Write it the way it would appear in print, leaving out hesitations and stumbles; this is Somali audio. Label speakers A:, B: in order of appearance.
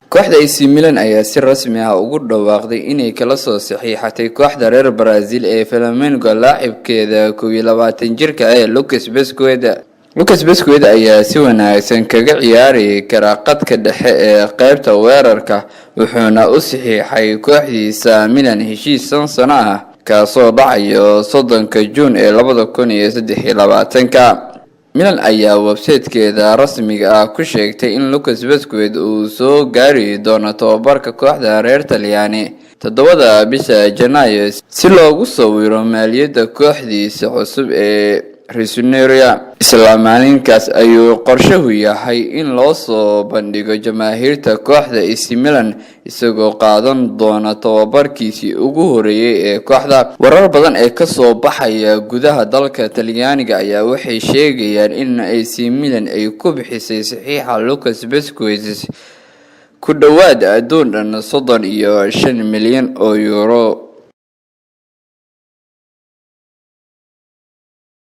A: kooxda AC Milan ayaa si rasmi ah ugu dhawaaqday inay kala soo saxiixatay kooxda reer Brazil ee Flamengo laacibkeeda 21 jirka ah Lucas Vazquez ayaa si wanaagsan kaga ciyaari kara qadka dhexe ee qaybta weerarka wuxuuna u saxiixay kooxdiisa Milan heshiis sano ah kaasoo dhacayo 30 Juun ee 2023. Milan ayaa website-keeda rasmiga ah ku sheegtay in Lucas Vazquez uu soo gaari doono tababarka kooxda reer Talyaani 7 bisha Janaayo si loogu sawiro maaliyadda kooxdiisa cusub ee Rossoneri. Isla maalinkaas ayuu qorshuhu yahay in loo soo bandhigo jamaahiirta kooxda AC Milan isagoo qaadan doona tababarkiisii ugu horeeyay ee kooxda. Warar badan ee ka soo baxaya gudaha dalka Talyaaniga ayaa waxay sheegayaan in AC Milan ay ku bixisay saxiixa Lucas Vazquez ku dhawaad $35 milyan oo euro.